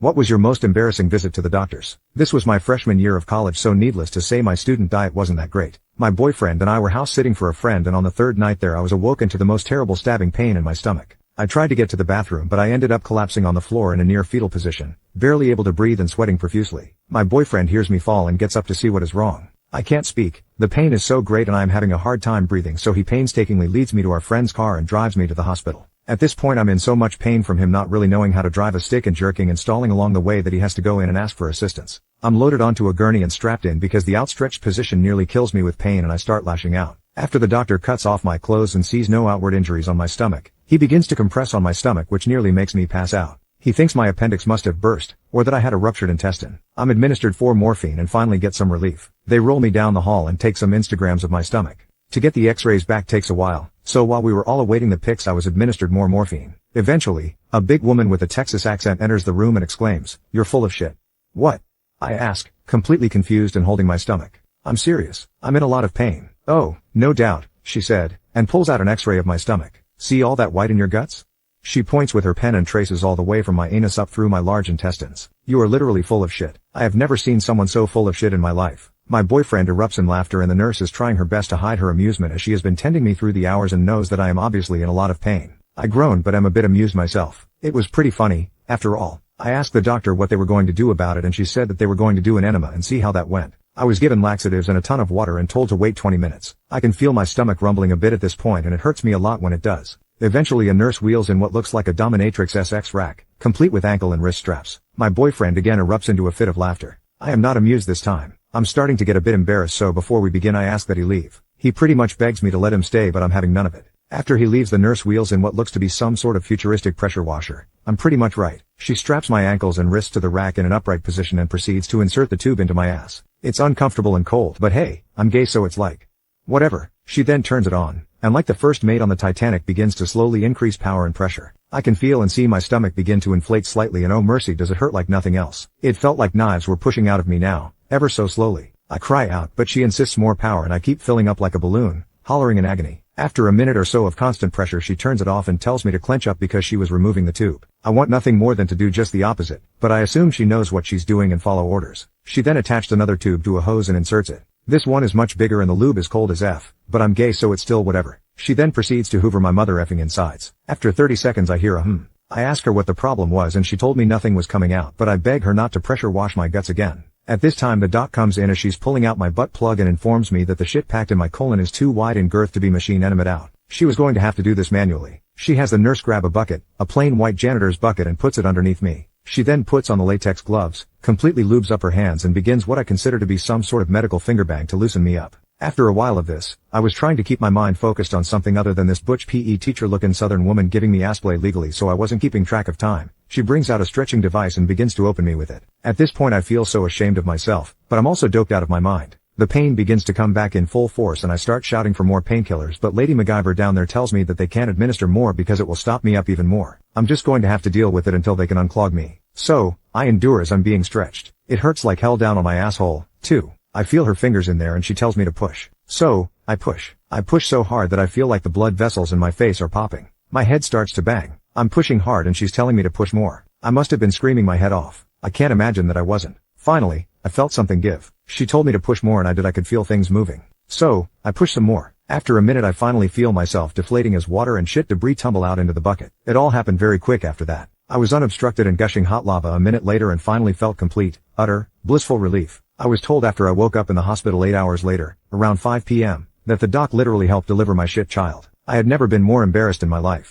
What was your most embarrassing visit to the doctors? This was my freshman year of college, so needless to say my student diet wasn't that great. My boyfriend and I were house sitting for a friend, and on the third night there I was awoken to the most terrible stabbing pain in my stomach. I tried to get to the bathroom, but I ended up collapsing on the floor in a near fetal position, barely able to breathe and sweating profusely. My boyfriend hears me fall and gets up to see what is wrong. I can't speak. The pain is so great and I am having a hard time breathing, so he painstakingly leads me to our friend's car and drives me to the hospital. At this point I'm in so much pain from him not really knowing how to drive a stick and jerking and stalling along the way that he has to go in and ask for assistance. I'm loaded onto a gurney and strapped in because the outstretched position nearly kills me with pain, and I start lashing out. After the doctor cuts off my clothes and sees no outward injuries on my stomach, he begins to compress on my stomach, which nearly makes me pass out. He thinks my appendix must have burst, or that I had a ruptured intestine. I'm administered 4 morphine and finally get some relief. They roll me down the hall and take some Instagrams of my stomach. To get the x-rays back takes a while, so while we were all awaiting the pics I was administered more morphine. Eventually, a big woman with a Texas accent enters the room and exclaims, "You're full of shit." "What?" I ask, completely confused and holding my stomach. "I'm serious. I'm in a lot of pain." "Oh, no doubt," she said, and pulls out an x-ray of my stomach. "See all that white in your guts?" She points with her pen and traces all the way from my anus up through my large intestines. "You are literally full of shit. I have never seen someone so full of shit in my life." My boyfriend erupts in laughter, and the nurse is trying her best to hide her amusement as she has been tending me through the hours and knows that I am obviously in a lot of pain. I groan but am a bit amused myself. It was pretty funny, after all. I asked the doctor what they were going to do about it, and she said that they were going to do an enema and see how that went. I was given laxatives and a ton of water and told to wait 20 minutes. I can feel my stomach rumbling a bit at this point, and it hurts me a lot when it does. Eventually a nurse wheels in what looks like a dominatrix SX rack, complete with ankle and wrist straps. My boyfriend again erupts into a fit of laughter. I am not amused this time. I'm starting to get a bit embarrassed, so before we begin I ask that he leave. He pretty much begs me to let him stay, but I'm having none of it. After he leaves, the nurse wheels in what looks to be some sort of futuristic pressure washer. I'm pretty much right. She straps my ankles and wrists to the rack in an upright position and proceeds to insert the tube into my ass. It's uncomfortable and cold, but hey, I'm gay, so it's like whatever. She then turns it on, and like the first mate on the Titanic begins to slowly increase power and pressure. I can feel and see my stomach begin to inflate slightly, and oh mercy does it hurt like nothing else. It felt like knives were pushing out of me now, ever so slowly. I cry out, but she insists more power, and I keep filling up like a balloon, hollering in agony. After a minute or so of constant pressure she turns it off and tells me to clench up because she was removing the tube. I want nothing more than to do just the opposite, but I assume she knows what she's doing and follow orders. She then attached another tube to a hose and inserts it. This one is much bigger and the lube is cold as F, but I'm gay so it's still whatever. She then proceeds to hoover my mother effing insides. After 30 seconds I hear a I ask her what the problem was and she told me nothing was coming out, but I beg her not to pressure wash my guts again. At this time the doc comes in as she's pulling out my butt plug and informs me that the shit packed in my colon is too wide in girth to be machine enema out. She was going to have to do this manually. She has the nurse grab a bucket, a plain white janitor's bucket, and puts it underneath me. She then puts on the latex gloves, completely lubes up her hands, and begins what I consider to be some sort of medical finger bang to loosen me up. After a while of this, I was trying to keep my mind focused on something other than this butch PE teacher-looking southern woman giving me ass play legally, so I wasn't keeping track of time. She brings out a stretching device and begins to open me with it. At this point I feel so ashamed of myself, but I'm also doped out of my mind. The pain begins to come back in full force and I start shouting for more painkillers, but Lady MacGyver down there tells me that they can't administer more because it will stop me up even more. I'm just going to have to deal with it until they can unclog me. So, I endure as I'm being stretched. It hurts like hell down on my asshole, too. I feel her fingers in there and she tells me to push. So, I push. I push so hard that I feel like the blood vessels in my face are popping. My head starts to bang. I'm pushing hard and she's telling me to push more. I must have been screaming my head off. I can't imagine that I wasn't. Finally, I felt something give. She told me to push more and I could feel things moving. So, I pushed some more. After a minute I finally feel myself deflating as water and shit debris tumble out into the bucket. It all happened very quick after that. I was unobstructed and gushing hot lava a minute later and finally felt complete, utter, blissful relief. I was told after I woke up in the hospital 8 hours later, around 5 p.m., that the doc literally helped deliver my shit child. I had never been more embarrassed in my life.